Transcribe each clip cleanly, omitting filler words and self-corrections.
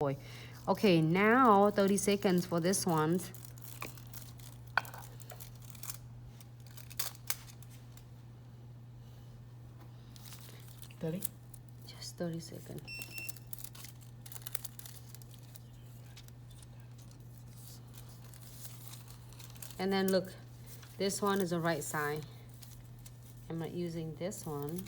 foil. Okay, now 30 seconds for this one. Just 30 seconds. And then look, this one is the right side. I'm not using this one.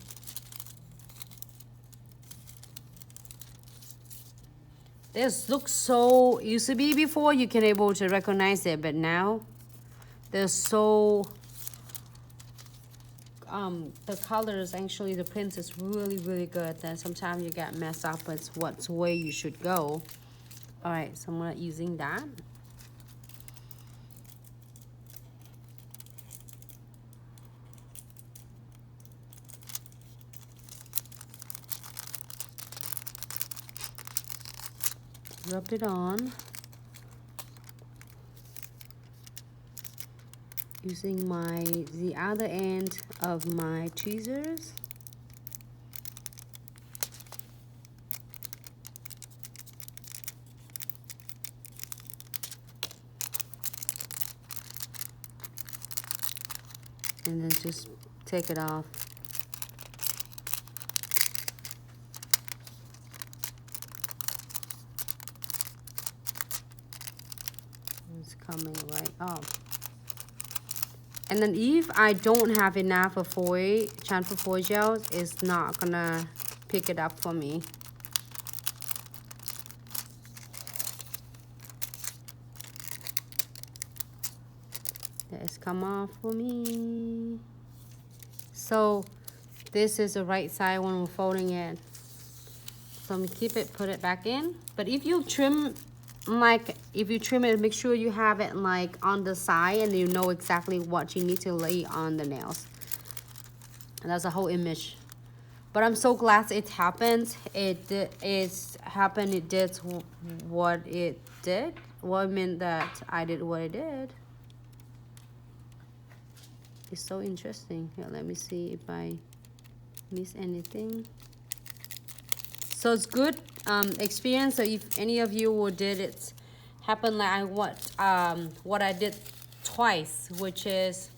This looks so, used to be before you can able to recognize it, but now they're so, the colors, actually the print is really good. Then sometimes you get messed up with what's where you should go. All right, so I'm not using that. Rub it on. Using the other end of my tweezers. And then just take it off. It's coming right off. And then if I don't have enough of foil, chamfer foil gels, it's not gonna pick it up for me. That is come off for me. So this is the right side when we're folding it. So I'm gonna keep it, put it back in. But if you trim, like if you trim it, make sure you have it like on the side and you know exactly what you need to lay on the nails. And that's a whole image. But I'm so glad it happened. It's happened. It did what it did. Well, it meant that I did what it did. It's so interesting. Here, let me see if I miss anything. So it's good experience. So if any of you who did it happen like what I did twice, which is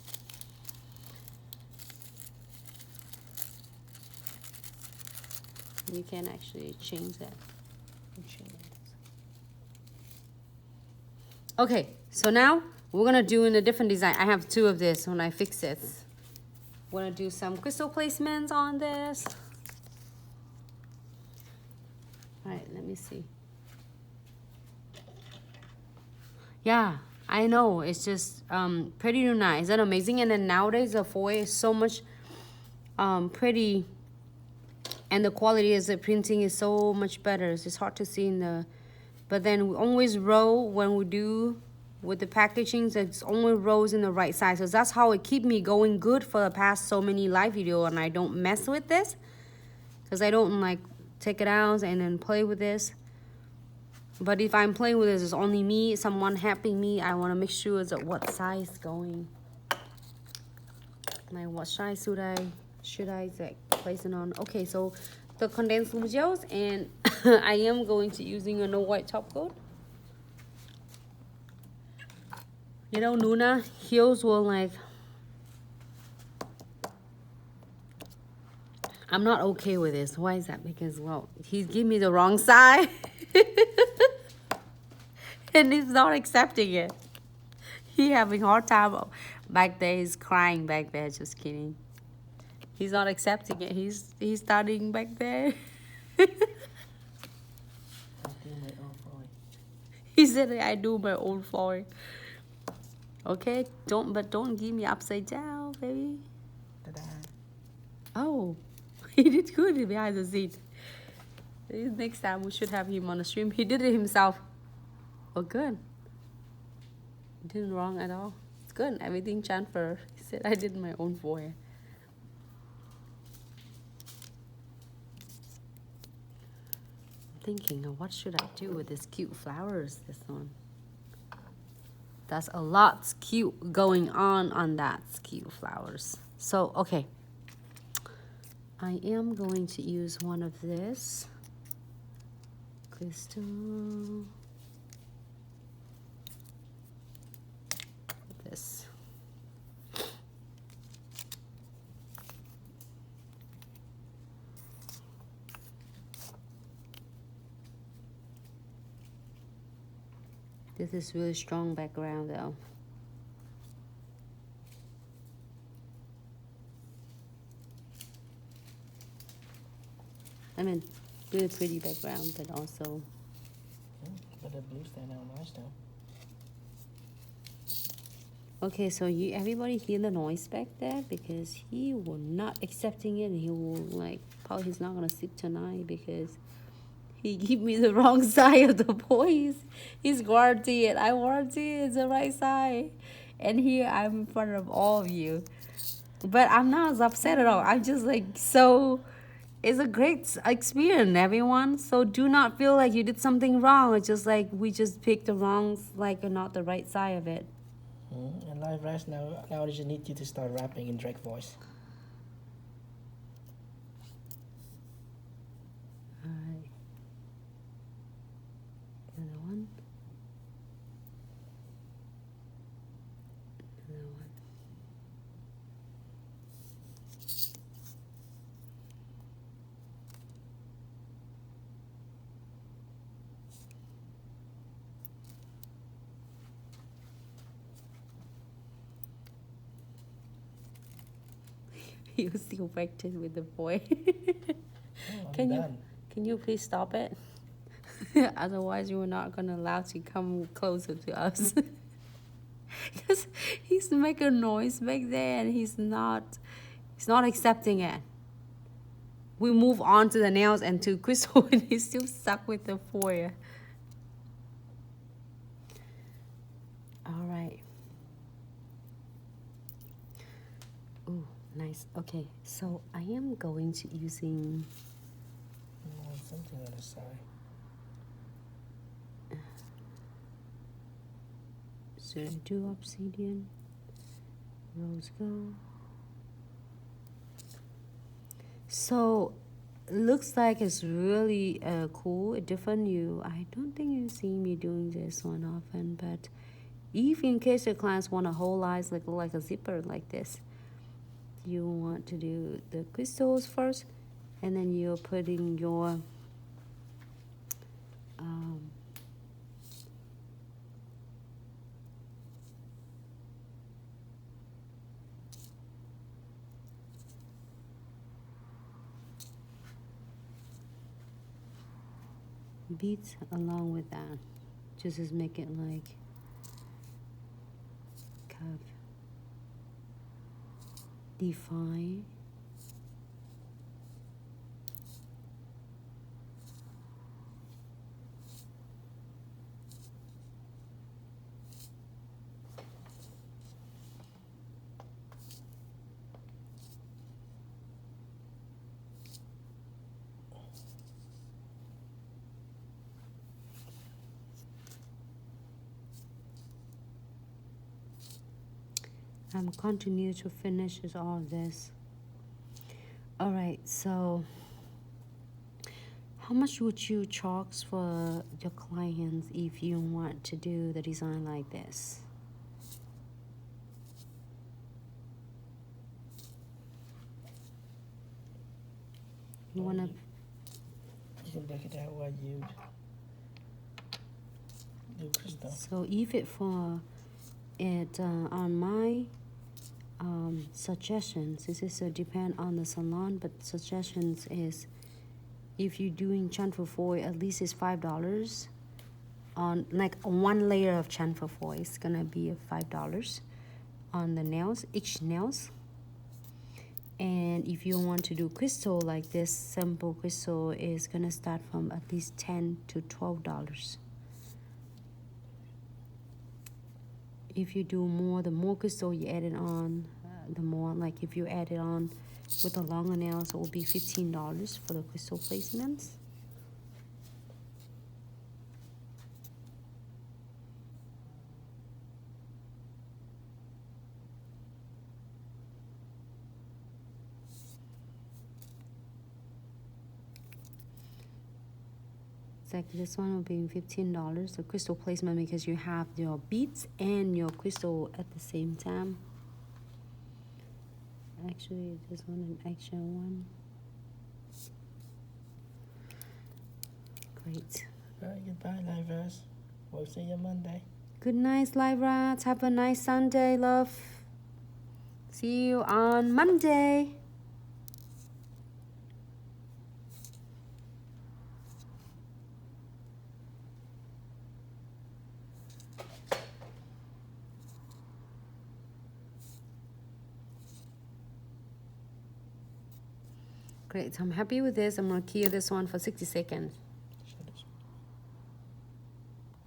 you can actually change that. Okay, so now we're gonna do in a different design. I have two of this when I fix it. We're gonna do some crystal placements on this. All right, let me see. Yeah, I know. It's just pretty nice. Isn't that amazing? And then nowadays the foil is so much pretty, and the quality is the printing is so much better. It's just hard to see in the, but then we always roll when we do with the packaging. So it's only rolls in the right side. So that's how it keep me going good for the past so many live video, and I don't mess with this because I don't like take it out and then play with this. But if I'm playing with this, it's only me, someone helping me. I want to make sure that what size going. Like what size should I like place it on? Okay, so the condensed glue gels, and I am going to using a no white top coat. You know, Nuna heels will like. I'm not okay with this. Why is that? Because, well, he gave me the wrong side. And he's not accepting it. He having a hard time back there. He's crying back there. Just kidding. He's not accepting it. He's starting back there. He said, I do my own foil. Okay, don't give me upside down, baby. Ta-da. Oh. He did good behind the scene. Next time we should have him on the stream. He did it himself. Oh, good. Didn't wrong at all. It's good. Everything transfer. He said I did my own foil. I'm thinking of what should I do with this cute flowers. This one. That's a lot cute going on that cute flowers. So okay. I am going to use one of this crystal. This. This is really strong background though. I mean, really pretty background, but also. But the blue stand out nice though. Okay, so everybody hear the noise back there, because he will not accepting it. He will like probably he's not gonna sleep tonight because he give me the wrong side of the voice. He's warranty it. I warranty it's the right side, and here I'm in front of all of you. But I'm not as upset at all. I'm just like so. It's a great experience, everyone. So do not feel like you did something wrong. It's just like we just picked the wrong, like not the right side of it. And live raps now I just need you to start rapping in Drake voice. Alright. Another one. Another one. You still vected with the boy. I'm done. Can you please stop it? Otherwise, you are not gonna allow to come closer to us. Because he's making noise back there, and he's not accepting it. We move on to the nails and to Crystal, and he's still stuck with the foyer. All right. Ooh, nice. Okay, so I am going to using. Something on the side. Should I do obsidian? Rose gold. So, looks like it's really cool, different. I don't think you see me doing this one often, but if in case your clients want a whole eyes like a zipper like this, you want to do the crystals first, and then you're putting your beads along with that, just as make it like kind of define. I'm continue to finish with all this. All right, so how much would you charge for your clients if you want to do the design like this? You wanna? You can break it out what you do, crystal. So if it for it on my suggestions, this is depend on the salon, but suggestions is if you're doing chamfer foil, at least it's $5 on like one layer of chamfer foil. It's gonna be $5 on the nails, each nails. And if you want to do crystal like this, simple crystal is gonna start from at least $10 to $12. If you do more, the more crystal you add it on, the more, like if you add it on with the longer nails, it will be $15 for the crystal placements. Exactly. This one will be $15. The crystal placement because you have your beads and your crystal at the same time. Actually, this one an extra one. Great. Alright, goodbye, Livers. We'll see you Monday. Good night, Live Rats. Have a nice Sunday, love. See you on Monday. Great. I'm happy with this. I'm going to key this one for 60 seconds.